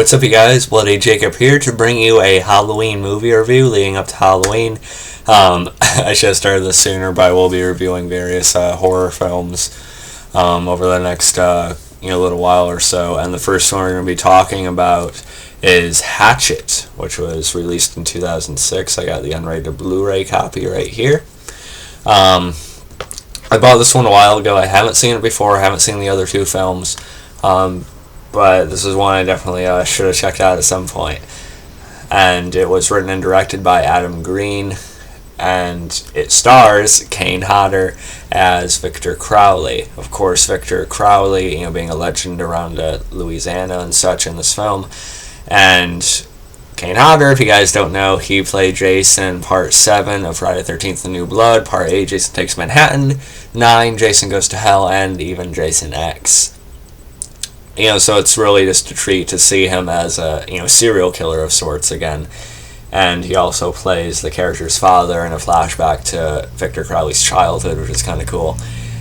what's up you guys? Bloody Jacob here to bring you a Halloween movie review leading up to Halloween. I should have started this sooner, but I will be reviewing various horror films over the next little while or so. And the first one we're going to be talking about is Hatchet, which was released in 2006. I got the unrated Blu-ray copy right here. I bought this one a while ago. I haven't seen it before. I haven't seen the other two films. But this is one I definitely should have checked out at some point. And it was written and directed by Adam Green, and it stars Kane Hodder as Victor Crowley. Of course, Victor Crowley, being a legend around Louisiana and such in this film. And Kane Hodder, if you guys don't know, he played Jason in Part 7 of Friday the 13th, The New Blood, Part 8, Jason Takes Manhattan, 9, Jason Goes to Hell, and even Jason X. So it's really just a treat to see him as a serial killer of sorts again. And he also plays the character's father in a flashback to Victor Crowley's childhood, which is kind of cool.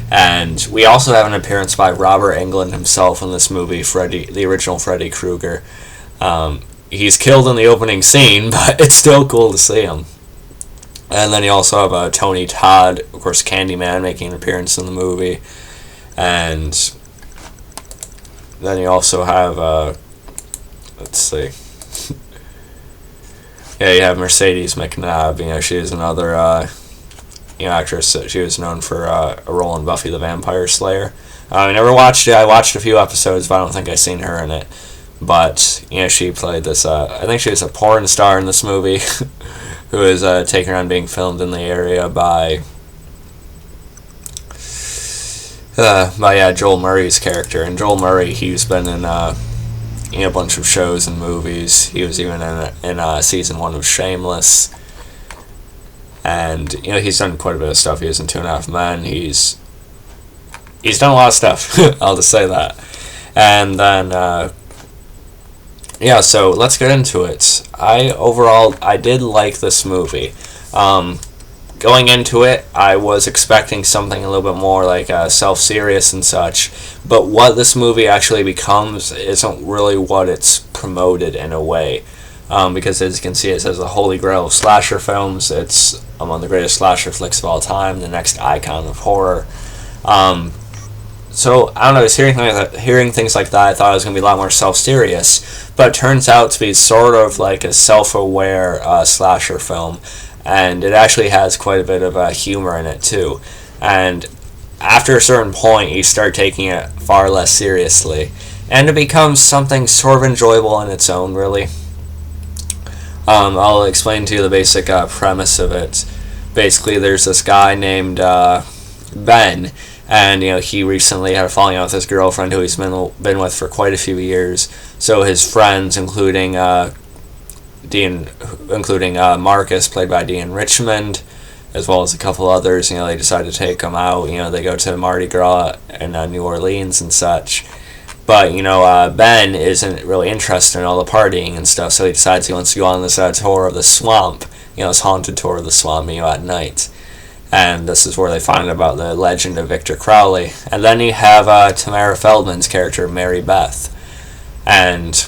And we also have an appearance by Robert Englund himself in this movie, the original Freddy Krueger. He's killed in the opening scene, but it's still cool to see him. And then you also have Tony Todd, of course, Candyman, making an appearance in the movie. And then you also have, let's see. Yeah, you have Mercedes McNab. She is another, actress. She was known for a role in Buffy the Vampire Slayer. I never watched it. I watched a few episodes, but I don't think I've seen her in it. But, she played this, I think she was a porn star in this movie, who is taken around being filmed in the area by Joel Murray's character. And Joel Murray, he's been in a bunch of shows and movies. He was even in season 1 of Shameless. And he's done quite a bit of stuff. He was in 2.5 Men. He's done a lot of stuff. I'll just say that. And then so let's get into it. I did like this movie. Going into it, I was expecting something a little bit more like self-serious and such, but what this movie actually becomes isn't really what it's promoted in a way, because as you can see, it says the holy grail of slasher films. It's among the greatest slasher flicks of all time, the next icon of horror. So, I don't know, hearing things like that, I thought it was going to be a lot more self-serious, but it turns out to be sort of like a self-aware slasher film. And it actually has quite a bit of humor in it too. And after a certain point, you start taking it far less seriously, and it becomes something sort of enjoyable in its own, really. I'll explain to you the basic premise of it. Basically, there's this guy named Ben, and he recently had a falling out with his girlfriend, who he's been with for quite a few years. So his friends, including Marcus, played by Deon Richmond, as well as a couple others, they decide to take him out. They go to Mardi Gras in New Orleans and such. But, Ben isn't really interested in all the partying and stuff, so he decides he wants to go on this tour of the swamp, this haunted tour of the swamp, at night. And this is where they find about the legend of Victor Crowley. And then you have Tamara Feldman's character, Mary Beth. And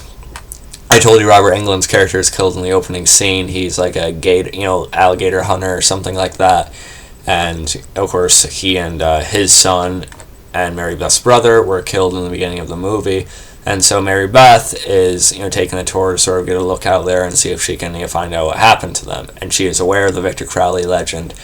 I told you Robert Englund's character is killed in the opening scene. He's like a alligator hunter or something like that. And, of course, he and his son and Mary Beth's brother were killed in the beginning of the movie. And so Mary Beth is, taking the tour to sort of get a look out there and see if she can find out what happened to them. And she is aware of the Victor Crowley legend.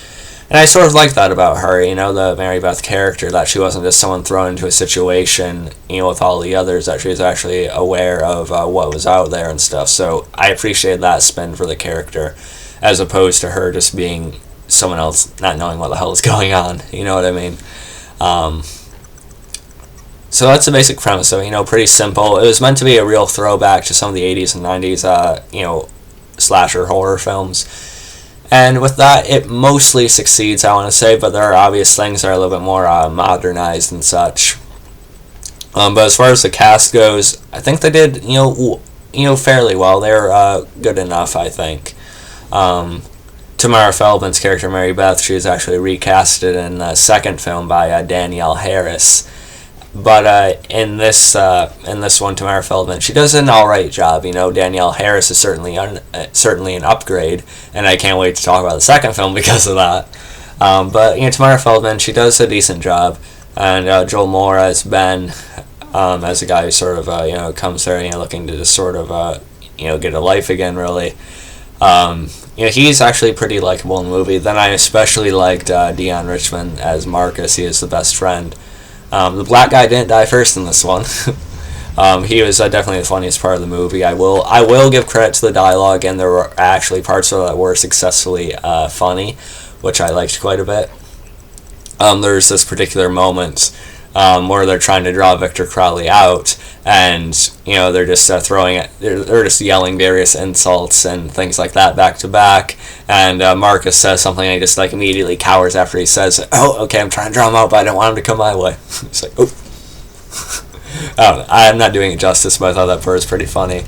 And I sort of like that about her, the Mary Beth character, that she wasn't just someone thrown into a situation, with all the others, that she was actually aware of what was out there and stuff. So I appreciate that spin for the character, as opposed to her just being someone else not knowing what the hell is going on, you know what I mean? So that's the basic premise, so, pretty simple. It was meant to be a real throwback to some of the 80s and 90s, slasher horror films. And with that, it mostly succeeds, I want to say, but there are obvious things that are a little bit more modernized and such. But as far as the cast goes, I think they did, fairly well. They're good enough, I think. Tamara Feldman's character, Mary Beth, she was actually recasted in the second film by Danielle Harris. But in this one, Tamara Feldman, she does an all right job. Danielle Harris is certainly an upgrade, and I can't wait to talk about the second film because of that. But Tamara Feldman, she does a decent job, and Joel Moore as Ben, as a guy who sort of comes there looking to just sort of get a life again, really. He's actually pretty likable in the movie. Then I especially liked Deon Richmond as Marcus. He is the best friend. The black guy didn't die first in this one. He was definitely the funniest part of the movie. I will give credit to the dialogue, and there were actually parts of it that were successfully funny, which I liked quite a bit. There's this particular moment where they're trying to draw Victor Crowley out, and they're just they're just yelling various insults and things like that back to back. And Marcus says something, and he just immediately cowers after he says, "Oh, okay, I'm trying to draw him out, but I don't want him to come my way." It's like, oh. I don't know, I'm not doing it justice, but I thought that part was pretty funny.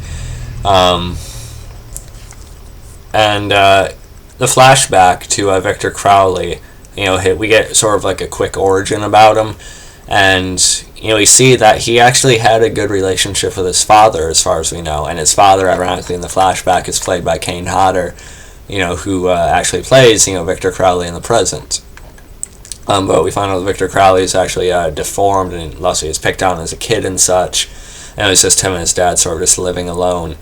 And the flashback to Victor Crowley, we get sort of a quick origin about him. And, we see that he actually had a good relationship with his father, as far as we know. And his father, ironically, in the flashback, is played by Kane Hodder, who actually plays, Victor Crowley in the present. But we find out that Victor Crowley is actually deformed, and thus he was picked on as a kid and such. And it was just him and his dad sort of just living alone.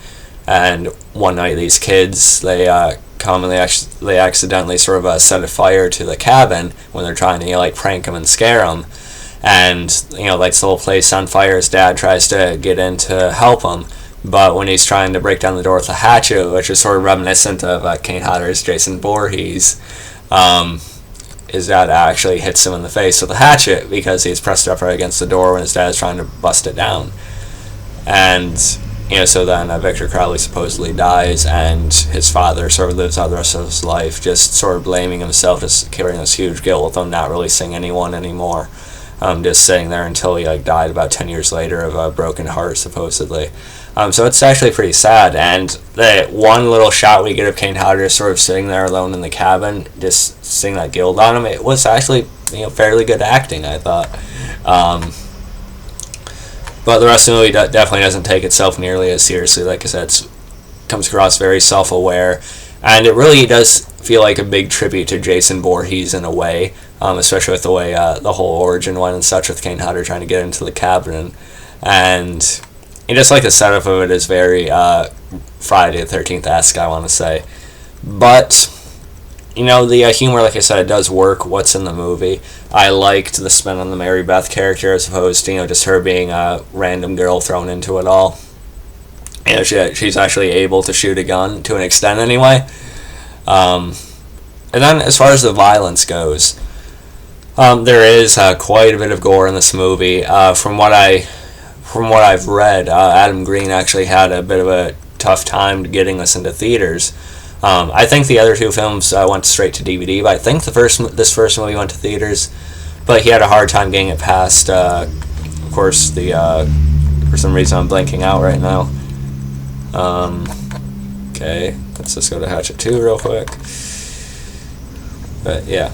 And one night, these kids, they come and they accidentally sort of set a fire to the cabin when they're trying to, prank him and scare him. And, lights the whole place on fire. His dad tries to get in to help him, but when he's trying to break down the door with a hatchet, which is sort of reminiscent of Kane Hodder's Jason Voorhees, his dad actually hits him in the face with a hatchet because he's pressed up right against the door when his dad's trying to bust it down. And, so then Victor Crowley supposedly dies, and his father sort of lives out the rest of his life just sort of blaming himself, just carrying this huge guilt with him not really seeing anyone anymore. Just sitting there until he died about 10 years later of a broken heart, supposedly. So it's actually pretty sad. And the one little shot we get of Kane Hodder sort of sitting there alone in the cabin, just seeing that guilt on him, it was actually fairly good acting, I thought. But the rest of the movie definitely doesn't take itself nearly as seriously. Like I said, it comes across very self-aware, and it really does feel like a big tribute to Jason Voorhees in a way. Especially with the way the whole origin went and such, with Kane Hodder trying to get into the cabin. And just the setup of it is very Friday the 13th-esque, I want to say. But, the humor, like I said, it does work, what's in the movie. I liked the spin on the Mary Beth character as opposed to, just her being a random girl thrown into it all. She's actually able to shoot a gun, to an extent anyway. And then, as far as the violence goes, there is quite a bit of gore in this movie. From what I've read, Adam Green actually had a bit of a tough time getting this into theaters. I think the other two films went straight to DVD, but I think this first movie went to theaters. But he had a hard time getting it past. Of course, for some reason I'm blanking out right now. Okay, let's just go to Hatchet 2 real quick. But yeah,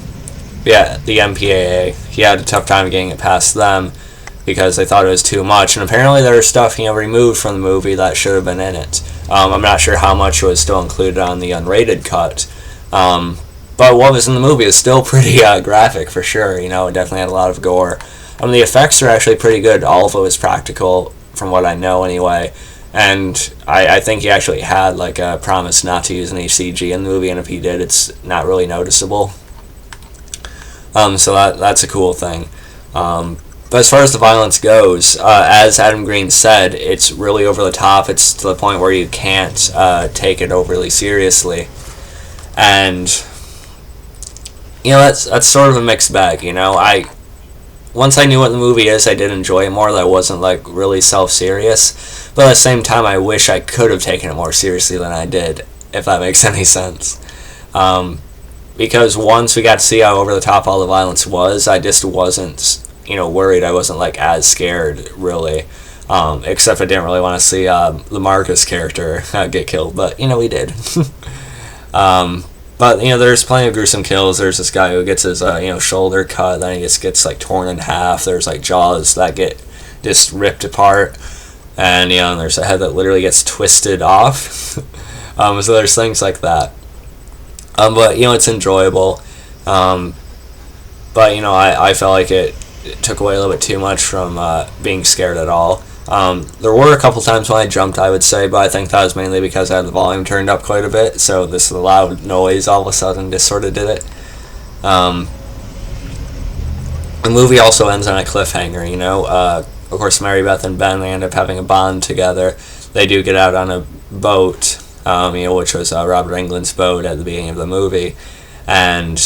the MPAA. He had a tough time getting it past them because they thought it was too much, and apparently there was stuff removed from the movie that should have been in it. I'm not sure how much was still included on the unrated cut, but what was in the movie is still pretty graphic for sure. It definitely had a lot of gore. The effects are actually pretty good. All of it was practical, from what I know anyway. And I think he actually had a promise not to use any CG in the movie, and if he did, it's not really noticeable. So that's a cool thing. But as far as the violence goes, as Adam Green said, it's really over the top. It's to the point where you can't take it overly seriously. And, that's sort of a mixed bag, Once I knew what the movie is, I did enjoy it more. That wasn't, really self-serious. But at the same time, I wish I could have taken it more seriously than I did, if that makes any sense. Because once we got to see how over the top all the violence was, I just wasn't, worried. I wasn't, as scared, really. Except I didn't really want to see the Marcus character get killed. But, he did. But, there's plenty of gruesome kills. There's this guy who gets his, shoulder cut, then he just gets, like, torn in half. There's, like, jaws that get just ripped apart. And, there's a head that literally gets twisted off. So there's things like that. But, it's enjoyable. But, I felt like it took away a little bit too much from being scared at all. There were a couple times when I jumped, I would say, but I think that was mainly because I had the volume turned up quite a bit, so this loud noise all of a sudden just sort of did it. The movie also ends on a cliffhanger, of course, Mary Beth and Ben, they end up having a bond together. They do get out on a boat, which was Robert Englund's boat at the beginning of the movie, and,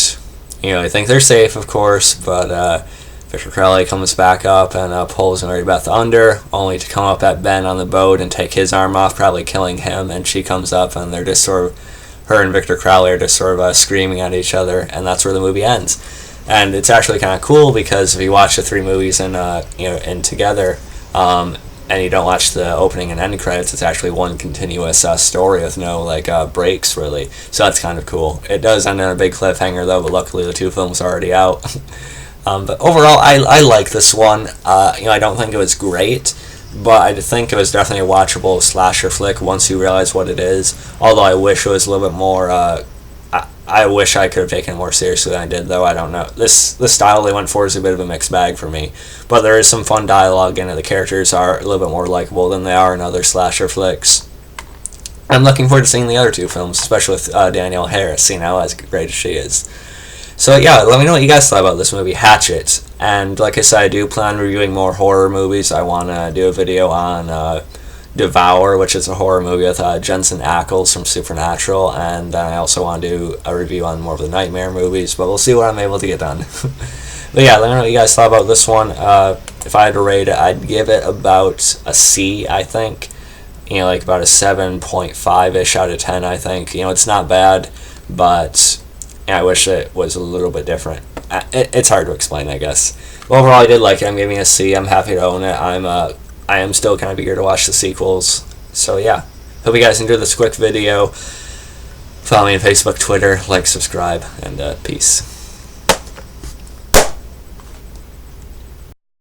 I think they're safe, of course, but, Victor Crowley comes back up and pulls Mary Beth under, only to come up at Ben on the boat and take his arm off, probably killing him, and she comes up and they're just sort of, her and Victor Crowley are just sort of screaming at each other, and that's where the movie ends. And it's actually kind of cool because if you watch the 3 movies in together, and you don't watch the opening and end credits, it's actually one continuous story with no breaks really. So that's kind of cool. It does end on a big cliffhanger though, but luckily the 2 films are already out. But overall, I like this one. I don't think it was great, but I think it was definitely a watchable slasher flick once you realize what it is. Although I wish it was a little bit more. I wish I could have taken it more seriously than I did, though. I don't know. The style they went for is a bit of a mixed bag for me, but there is some fun dialogue in it. The characters are a little bit more likable than they are in other slasher flicks. I'm looking forward to seeing the other 2 films, especially with Danielle Harris, as great as she is. So yeah, let me know what you guys thought about this movie, Hatchet. And like I said, I do plan on reviewing more horror movies. I want to do a video on Devour, which is a horror movie with Jensen Ackles from Supernatural. And then I also want to do a review on more of the Nightmare movies, but we'll see what I'm able to get done. But yeah, let me know what you guys thought about this one. If I had to rate it, I'd give it about a C, I think. Like about a 7.5-ish out of 10, I think. It's not bad, but I wish it was a little bit different. It's hard to explain, I guess. But overall, I did like it. I'm giving it a C. I'm happy to own it. I am still kind of eager to watch the sequels. So yeah, hope you guys enjoyed this quick video. Follow me on Facebook, Twitter, like, subscribe, and peace.